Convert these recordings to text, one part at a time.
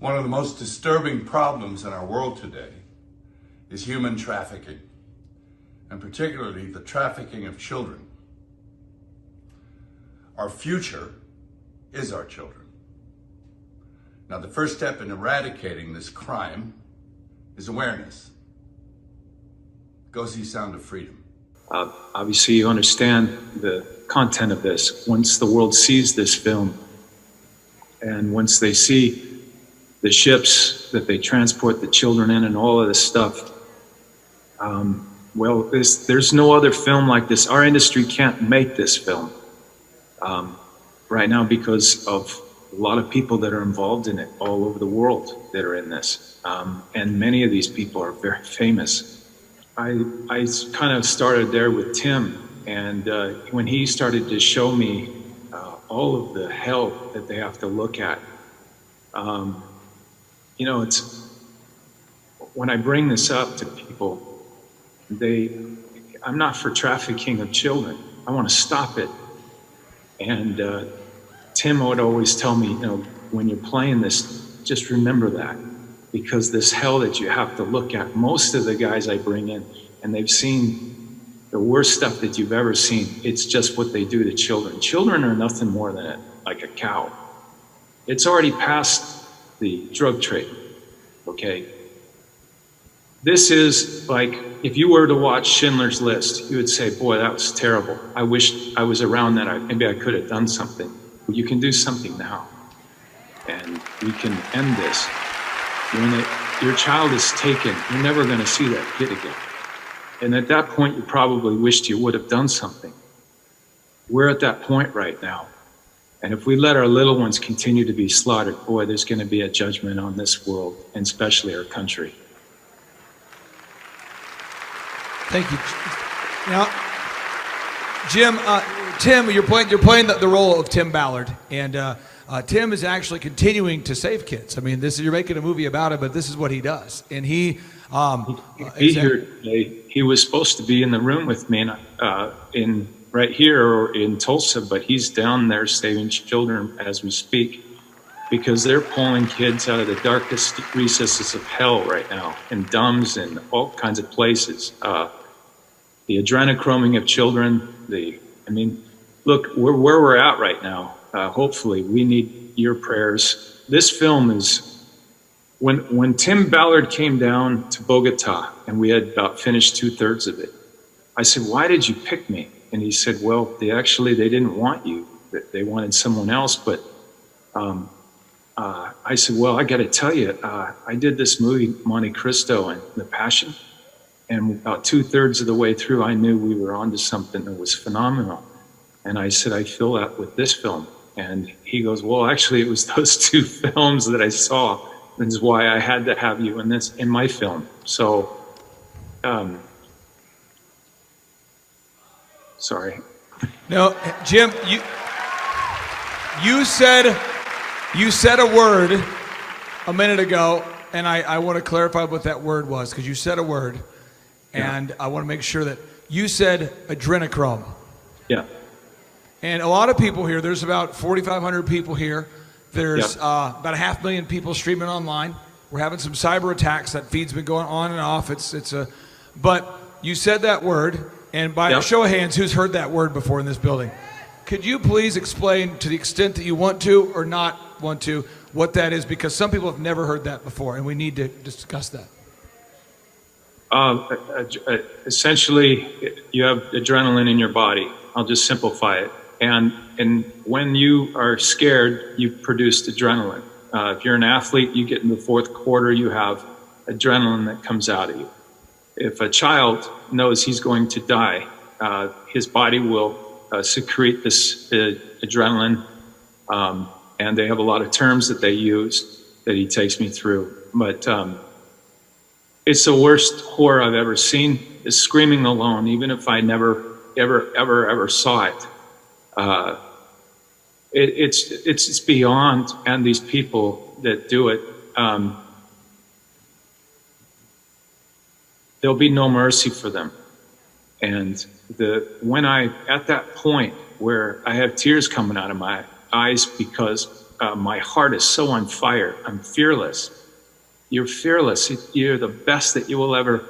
One of the most disturbing problems in our world today is human trafficking, and particularly the trafficking of children. Our future is our children. Now, the first step in eradicating this crime is awareness. Go see Sound of Freedom. Obviously, you understand the content of this. Once the world sees this film, and once they see the ships that they transport the children in and all of this stuff, well, there's no other film like this. Our industry can't make this film right now because of a lot of people that are involved in it all over the world that are in this. And many of these people are very famous. I kind of started there with Tim, and when he started to show me all of the hell that they have to look at, you know, when I bring this up to people, I'm not for trafficking of children. I want to stop it. And Tim would always tell me, you know, when you're playing this, just remember that, because this hell that you have to look at, most of the guys I bring in, and they've seen the worst stuff that you've ever seen. It's just what they do to children. Children are nothing more than like a cow. It's already past the drug trade, okay? This is like, if you were to watch Schindler's List, you would say, boy, that was terrible. I wish I was around that. Maybe I could have done something. But you can do something now. And we can end this. When your child is taken, you're never going to see that kid again. And at that point, you probably wished you would have done something. We're at that point right now. And if we let our little ones continue to be slaughtered, boy, there's going to be a judgment on this world, and especially our country. Thank you. Now, Jim, Tim, you're playing the role of Tim Ballard, and Tim is actually continuing to save kids. I mean, you're making a movie about it, but this is what he does, and he here today. He was supposed to be in the room with me in right here or in Tulsa, but he's down there saving children as we speak, because they're pulling kids out of the darkest recesses of hell right now, in dumps and all kinds of places. The adrenochroming of children, look, where we're at right now, hopefully we need your prayers. This film is, when Tim Ballard came down to Bogota and we had about finished 2/3 of it, I said, why did you pick me? And he said, well, they didn't want you. They wanted someone else. But I said, well, I got to tell you, I did this movie, Monte Cristo and The Passion. And about 2/3 of the way through, I knew we were onto something that was phenomenal. And I said, I feel that with this film. And he goes, well, actually, it was those two films that I saw. That's why I had to have you in my film. So, sorry. No, Jim, you said a word a minute ago, and I want to clarify what that word was, because you said a word, and I want to make sure that you said adrenochrome. Yeah. And a lot of people here, there's about 4,500 people here. There's about 500,000 people streaming online. We're having some cyber attacks. That feed's been going on and off. But you said that word, and by a show of hands, who's heard that word before in this building? Could you please explain, to the extent that you want to or not want to, what that is? Because some people have never heard that before, and we need to discuss that. Essentially, you have adrenaline in your body. I'll just simplify it. And when you are scared, you produce adrenaline. If you're an athlete, you get in the fourth quarter, you have adrenaline that comes out of you. If a child knows he's going to die, his body will secrete this adrenaline, and they have a lot of terms that they use that he takes me through. But it's the worst horror I've ever seen, is screaming alone, even if I never, ever saw it. It's beyond, and these people that do it, there'll be no mercy for them. And when at that point where I have tears coming out of my eyes because my heart is so on fire. I'm fearless. You're fearless. You're the best that you will ever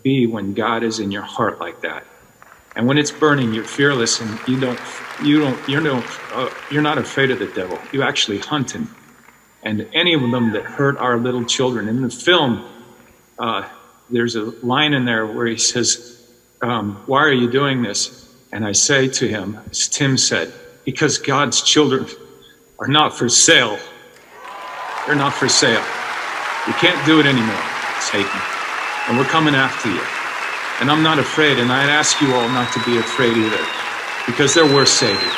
be when God is in your heart like that. And when it's burning, you're fearless, and you're not afraid of the devil. You actually hunt him. And any of them that hurt our little children. In the film, there's a line in there where he says, why are you doing this? And I say to him, as Tim said, because God's children are not for sale. They're not for sale. You can't do it anymore, Satan. And we're coming after you. And I'm not afraid, and I'd ask you all not to be afraid either, because they're worth saving.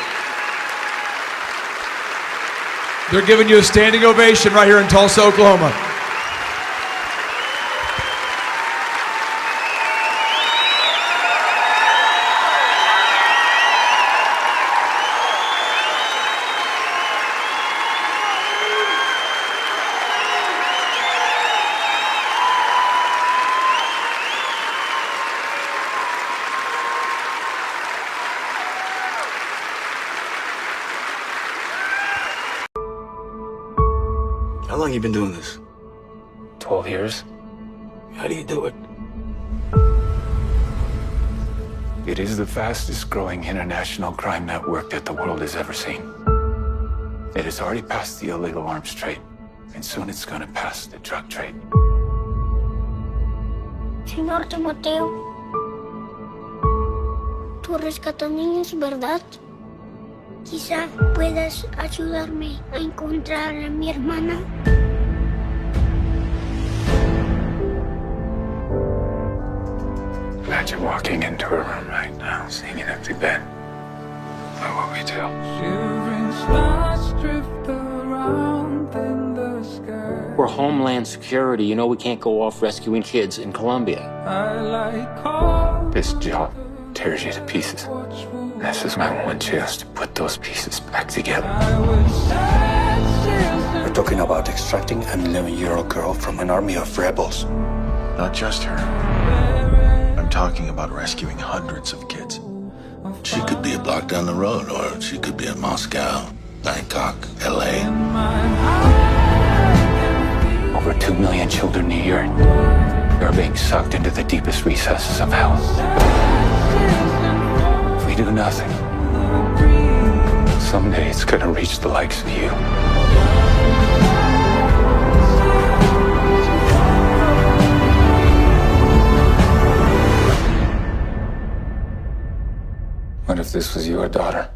They're giving you a standing ovation right here in Tulsa, Oklahoma. How long you been doing this? 12 years. How do you do it? It is the fastest growing international crime network that the world has ever seen. It has already passed the illegal arms trade, and soon it's going to pass the drug trade. Señor Timoteo, tú rescatas niños, ¿verdad? Quizá puedas ayudarme a encontrar a mi hermana. Imagine walking into a room right now, seeing an empty bed. What will we do? We're Homeland Security. You know we can't go off rescuing kids in Colombia. This job tears you to pieces. This is my one chance to put those pieces back together. We're talking about extracting an 11-year-old girl from an army of rebels. Not just her. I'm talking about rescuing hundreds of kids. She could be a block down the road, or she could be in Moscow, Bangkok, LA. Over 2 million children a year are being sucked into the deepest recesses of hell. If we do nothing, someday it's gonna reach the likes of you. What if this was your daughter?